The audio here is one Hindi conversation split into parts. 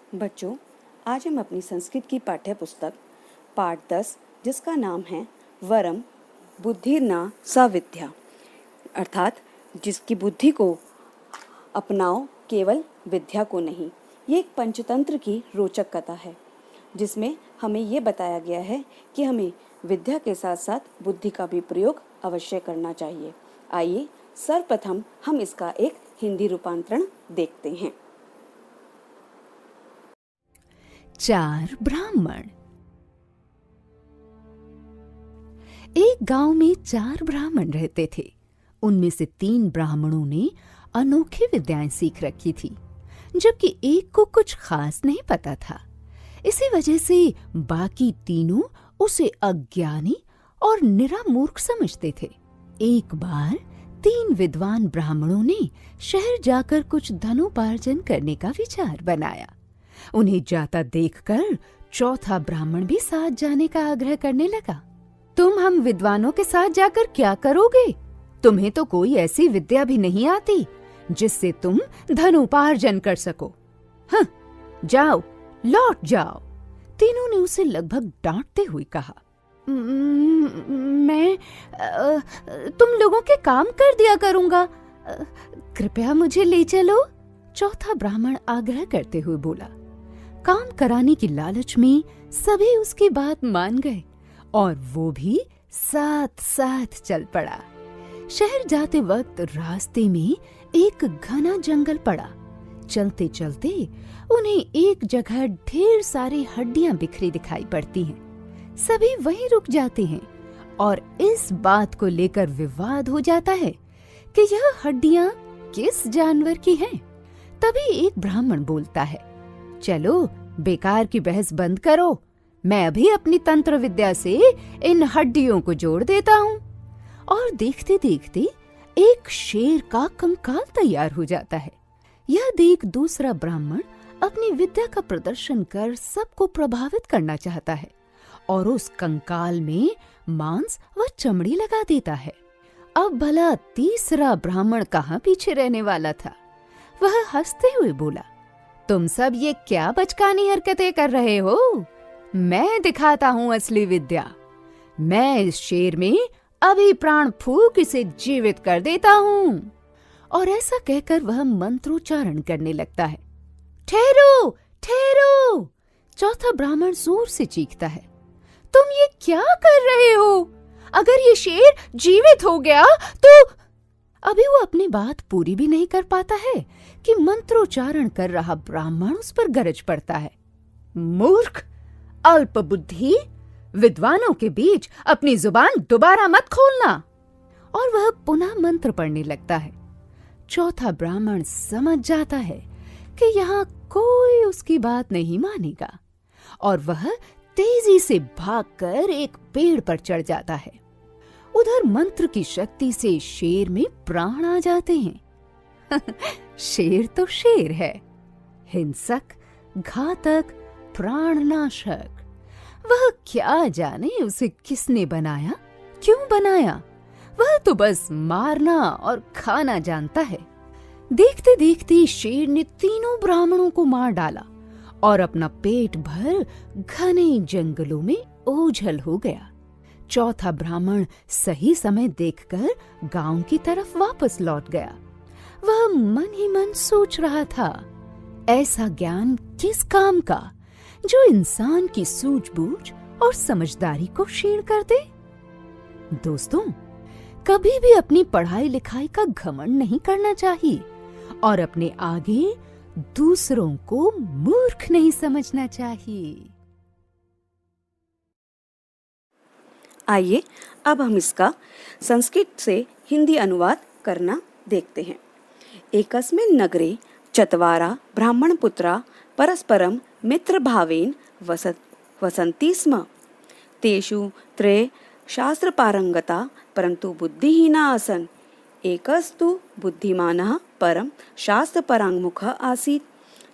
बच्चों, आज हम अपनी संस्कृत की पाठ्य पुस्तक पाठ 10 जिसका नाम है वरम बुद्धिर्ना सा विद्या, अर्थात जिसकी बुद्धि को अपनाओ केवल विद्या को नहीं। ये एक पंचतंत्र की रोचक कथा है जिसमें हमें ये बताया गया है कि हमें विद्या के साथ साथ बुद्धि का भी प्रयोग अवश्य करना चाहिए। आइए सर्वप्रथम हम इसका एक हिंदी रूपांतरण देखते हैं। चार ब्राह्मण। एक गांव में 4 ब्राह्मण रहते थे। उनमें से 3 ब्राह्मणों ने अनोखी विद्याएं सीख रखी थी, जबकि एक को कुछ खास नहीं पता था। इसी वजह से बाकी तीनों उसे अज्ञानी और निरा मूर्ख समझते थे। एक बार 3 विद्वान ब्राह्मणों ने शहर जाकर कुछ धनोपार्जन करने का विचार बनाया। उन्हें जाता देखकर चौथा ब्राह्मण भी साथ जाने का आग्रह करने लगा। तुम हम विद्वानों के साथ जाकर क्या करोगे? तुम्हें तो कोई ऐसी विद्या भी नहीं आती जिससे तुम धनोपार्जन कर सको। हाँ, जाओ, लौट जाओ। तीनों ने उसे लगभग डांटते हुए कहा। मैं तुम लोगों के काम कर दिया करूंगा, कृपया मुझे ले चलो। चौथा ब्राह्मण आग्रह करते हुए बोला। काम कराने की लालच में सभी उसकी बात मान गए और वो भी साथ साथ चल पड़ा। शहर जाते वक्त रास्ते में एक घना जंगल पड़ा। चलते चलते उन्हें एक जगह ढेर सारी हड्डियां बिखरी दिखाई पड़ती हैं। सभी वहीं रुक जाते हैं और इस बात को लेकर विवाद हो जाता है कि यह हड्डियां किस जानवर की हैं। तभी एक ब्राह्मण बोलता है, चलो बेकार की बहस बंद करो, मैं अभी अपनी तंत्र विद्या से इन हड्डियों को जोड़ देता हूँ। और देखते देखते एक शेर का कंकाल तैयार हो जाता है। यह देख दूसरा ब्राह्मण अपनी विद्या का प्रदर्शन कर सबको प्रभावित करना चाहता है और उस कंकाल में मांस व चमड़ी लगा देता है। अब भला तीसरा ब्राह्मण कहाँ पीछे रहने वाला था। वह हंसते हुए बोला, तुम सब ये क्या बचकानी हरकतें कर रहे हो? मैं दिखाता हूँ असली विद्या। मैं इस शेर में अभी प्राण फूंक इसे जीवित कर देता हूँ। और ऐसा कहकर वह मंत्रोच्चारण करने लगता है। ठहरो, ठहरो! चौथा ब्राह्मण जोर से चीखता है, तुम ये क्या कर रहे हो? अगर ये शेर जीवित हो गया तो... अभी वो अपनी बात पूरी भी नहीं कर पाता है कि मंत्रोच्चारण कर रहा ब्राह्मण उस पर गरज पड़ता है। मूर्ख, अल्प बुद्धि, विद्वानों के बीच अपनी जुबान दोबारा मत खोलना। और वह पुनः मंत्र पढ़ने लगता है। चौथा ब्राह्मण समझ जाता है कि यहाँ कोई उसकी बात नहीं मानेगा और वह तेजी से भागकर एक पेड़ पर चढ़ जाता है। उधर मंत्र की शक्ति से शेर में प्राण आ जाते हैं। शेर तो शेर है, हिंसक, घातक, प्राणनाशक। वह क्या जाने उसे किसने बनाया, क्यों बनाया? वह तो बस मारना और खाना जानता है। देखते देखते शेर ने तीनों ब्राह्मणों को मार डाला और अपना पेट भर घने जंगलों में ओझल हो गया। चौथा ब्राह्मण सही समय देखकर गांव की तरफ वापस लौट गया। वह मन ही मन सोच रहा था, ऐसा ज्ञान किस काम का जो इंसान की सूझबूझ और समझदारी को क्षीण कर दे। दोस्तों, कभी भी अपनी पढ़ाई लिखाई का घमंड नहीं करना चाहिए और अपने आगे दूसरों को मूर्ख नहीं समझना चाहिए। आइए अब हम इसका संस्कृत से हिंदी अनुवाद करना देखते हैं। एकस्मिन् नगरे चत्वारः ब्राह्मणपुत्राः परस्परं मित्रभावेन वसन्ति स्म। तेषु 3 शास्त्रपारंगताः परन्तु बुद्धिहीनाः आसन्। एकस्तु बुद्धिमानः परं शास्त्रपराङ्मुखः आसीत्।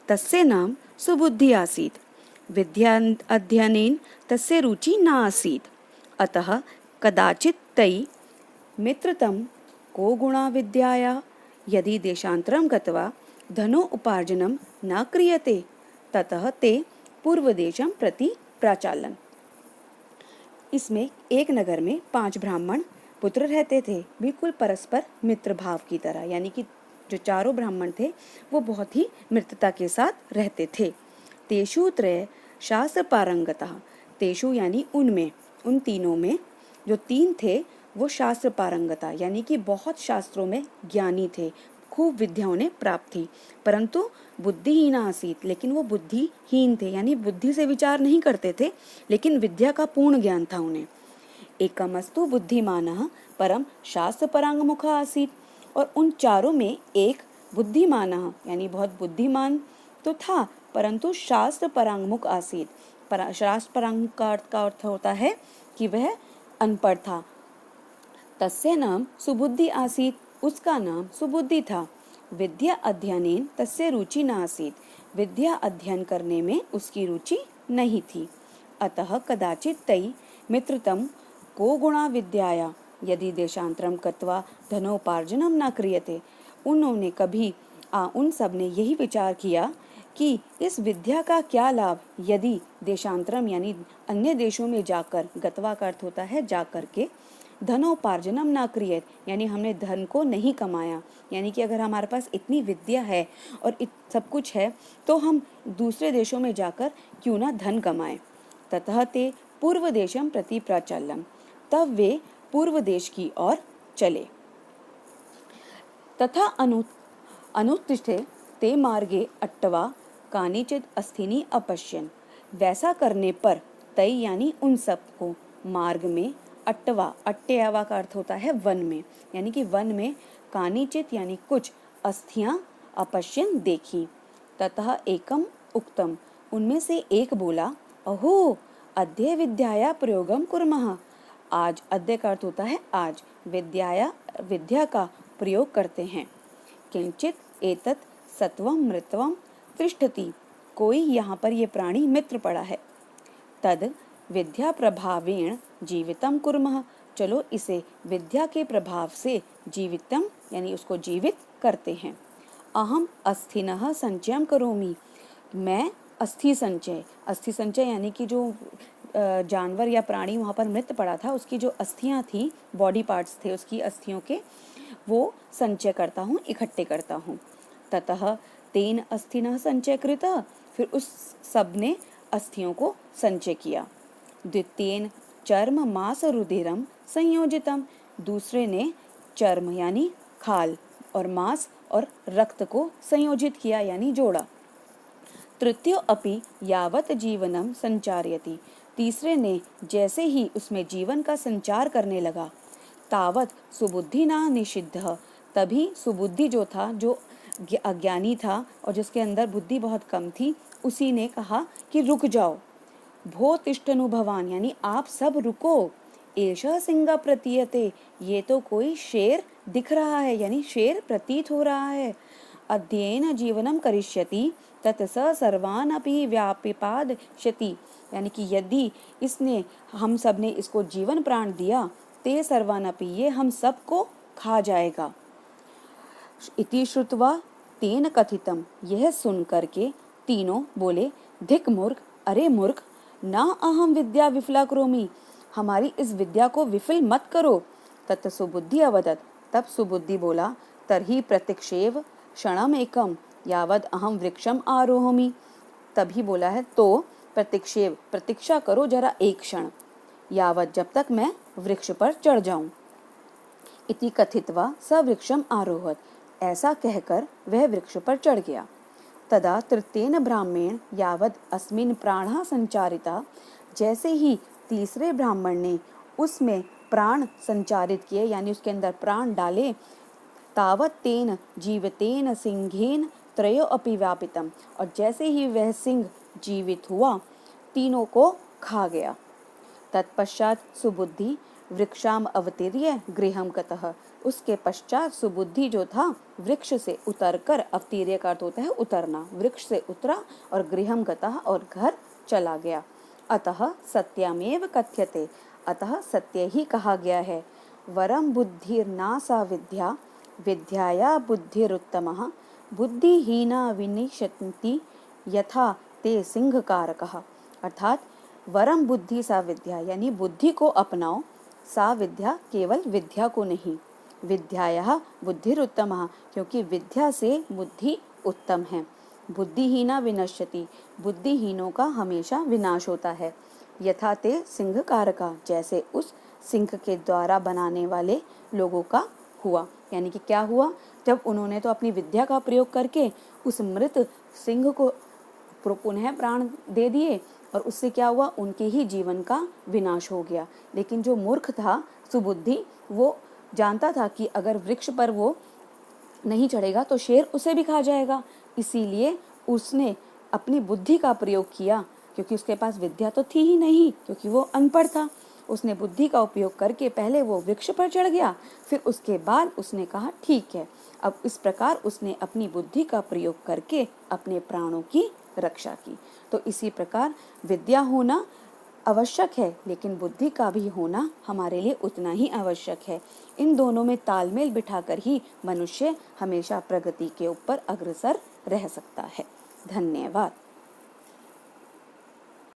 तस्य नाम सुबुद्धिः आसीत्। विद्या अध्ययनेन तस्य रुचिः न आसीत्। अतः कदाचित् तैः मित्रतं को गुणा विद्याया यदि देशान्तरं गत्वा धनोपार्जनं न क्रियते ततः ते पूर्वदेशं प्रति प्राचालन। इसमें एक नगर में 5 ब्राह्मण पुत्र रहते थे, बिल्कुल परस्पर मित्र भाव की तरह, यानी कि जो चारों ब्राह्मण थे वो बहुत ही मित्रता के साथ रहते थे। तेषु त्रय शास्त्र पारंगतः, तेषु यानी उनमें, उन तीनों में जो 3 थे वो शास्त्र पारंगता यानी कि बहुत शास्त्रों में ज्ञानी थे, खूब विद्या उन्हें प्राप्त थी, परंतु बुद्धिहीन आसीत, लेकिन वो बुद्धिहीन थे, यानी बुद्धि से विचार नहीं करते थे, लेकिन विद्या का पूर्ण ज्ञान था उन्हें। एकमस्तु बुद्धिमानः परम शास्त्र परांगमुख आसीत, और उन चारों में एक बुद्धिमानः यानी बहुत बुद्धिमान तो था, परंतु शास्त्र परांगमुख आसीत। शास्त्र परांगमुख का अर्थ होता है कि वह अनपढ़ था। तस्य नाम सुबुद्धि आसीत, उसका नाम सुबुद्धि था। विद्या अध्ययनेन तस्य रुचि न आसीत, विद्या अध्ययन करने में उसकी रुचि नहीं थी। अतः कदाचित तई मित्रतम को गुणा विद्याया यदि देशांतरम कृत्वा धनोपार्जनम न क्रियते। उन्होंने कभी उन सब ने यही विचार किया कि इस विद्या का क्या लाभ यदि देशांतरम यानी अन्य देशों में जाकर, गत्वा का अर्थ होता है जाकर के, धनोपार्जनम ना क्रियत यानी हमने धन को नहीं कमाया, यानी कि अगर हमारे पास इतनी विद्या है और सब कुछ है तो हम दूसरे देशों में जाकर क्यों ना धन कमाएं। ततः ते पूर्व देशम प्रति प्राचाल्यम, तब वे पूर्व देश की ओर चले। तथा अनुत्तिष्ठे ते मार्गे अट्टवा कानिचित अस्थिनी अपश्यन, वैसा करने पर तय यानी उन सब को मार्ग में, अट्टवा, अट्टयावा का अर्थ होता है वन में, यानी कि वन में कानिचित यानी कुछ अस्थियां अपश्यन देखी। ततः एकम उक्तम, उनमें से एक बोला, अहो अद्य विद्याया प्रयोगम कुर्मः, आज, अद्य का अर्थ होता है आज, विद्या का प्रयोग करते हैं। किंचित एतत् सत्वम मृत्वम तिष्ठति, कोई यहाँ पर ये प्राणी मित्र पड़ा है। तद विद्या प्रभावेण जीवितम कुर्मः, चलो इसे विद्या के प्रभाव से जीवितम यानी उसको जीवित करते हैं। अहम अस्थिनः संचयम करोमि, मैं अस्थि संचय यानी कि जो जानवर या प्राणी वहाँ पर मृत पड़ा था उसकी जो अस्थियाँ थी, बॉडी पार्ट्स थे उसकी अस्थियों के, वो संचय करता हूँ, इकट्ठे करता हूँ। ततः तेन अस्थिनः संचय कृतः, फिर उस सब ने अस्थियों को संचय किया। द्वितीयेन चर्म मांस रुधिरम संयोजितम, दूसरे ने चर्म यानी खाल और मांस और रक्त को संयोजित किया यानी जोड़ा। तृतीयो अपि यावत जीवनम संचारयति, तीसरे ने जैसे ही उसमें जीवन का संचार करने लगा, तावत सुबुद्धि ना निषिद्ध, तभी सुबुद्धि जो था, जो अज्ञानी था और जिसके अंदर बुद्धि बहुत कम थी, उसी ने कहा कि रुक जाओ। भो तिष्ठनु भवान, यानी आप सब रुको। एषः सिंह प्रतीयते, ये तो कोई शेर दिख रहा है, यानी शेर प्रतीत हो रहा है। अध्ययन जीवनम करिष्यति तत् स सर्वान् अपि व्यापिपादयति, यानी कि यदि इसने, हम सब ने इसको जीवन प्राण दिया, ते सर्वान् अपि, ये हम सबको खा जाएगा। इति श्रुत्वा तेन कथितम, यह सुन करके तीनों बोले, धिक मूर्ख, अरे मूर्ख, ना अहम विद्या विफला करोमि, हमारी इस विद्या को विफल मत करो। तत् सुबुद्धि अवदत्, तब सुबुद्धि बोला, तर्हि प्रतीक्षेव क्षणम एकम यावद अहम वृक्षम आरोहमि, तभी बोला है तो प्रतीक्षेव, प्रतीक्षा करो जरा एक क्षण, यावत जब तक मैं वृक्ष पर चढ़ जाऊं। इति कथित्वा स वृक्षम आरोहत, ऐसा कहकर वह वृक्ष पर चढ़ गया। तदा तृतीयेन ब्राह्मणेन यावद अस्मिन् प्राणः संचारिता, जैसे ही तीसरे ब्राह्मण ने उसमें प्राण संचारित किए यानी उसके अंदर प्राण डाले, तावत तेन जीवितेन सिंहेन त्रयो अपि व्यापितम, और जैसे ही वह सिंह जीवित हुआ तीनों को खा गया। तत्पश्चात सुबुद्धि वृक्षाम अवतीर्य गृहम गतः, उसके पश्चात सुबुद्धि जो था वृक्ष से उतरकर, अवतीर्य का अर्थ होता है उतरना, वृक्ष से उतरा और गृहम गतः और घर चला गया। अतः सत्यमेव कथ्यते, अतः सत्य ही कहा गया है। वरम बुद्धिर्ना सा विद्या विद्याया बुद्धिरुत्तमः, बुद्धिहीना विनिशन्ति यथा ते सिंहकारकः, अर्थात वरम बुद्धि सा विद्या, यानी बुद्धि को अपनाओ, सा विद्या केवल विद्या को नहीं, विद्यायाः बुद्धिरुत्तमः, क्योंकि विद्या से बुद्धि उत्तम है। बुद्धिहीना विनश्यति, बुद्धिहीनों का हमेशा विनाश होता है। यथा ते सिंहकारका, जैसे उस सिंह के द्वारा बनाने वाले लोगों का हुआ, यानी कि क्या हुआ, जब उन्होंने तो अपनी विद्या का प्रयोग करके उस मृत सिंह को पुनः प्राण दे दिए, और उससे क्या हुआ, उनके ही जीवन का विनाश हो गया। लेकिन जो मूर्ख था, सुबुद्धि, वो जानता था कि अगर वृक्ष पर वो नहीं चढ़ेगा तो शेर उसे भी खा जाएगा, इसीलिए उसने अपनी बुद्धि का प्रयोग किया, क्योंकि उसके पास विद्या तो थी ही नहीं, क्योंकि वो अनपढ़ था। उसने बुद्धि का उपयोग करके पहले वो वृक्ष पर चढ़ गया, फिर उसके बाद उसने कहा ठीक है। अब इस प्रकार उसने अपनी बुद्धि का प्रयोग करके अपने प्राणों की रक्षा की। तो इसी प्रकार विद्या होना आवश्यक है, लेकिन बुद्धि का भी होना हमारे लिए उतना ही आवश्यक है। इन दोनों में तालमेल बिठाकर ही मनुष्य हमेशा प्रगति के ऊपर अग्रसर रह सकता है। धन्यवाद।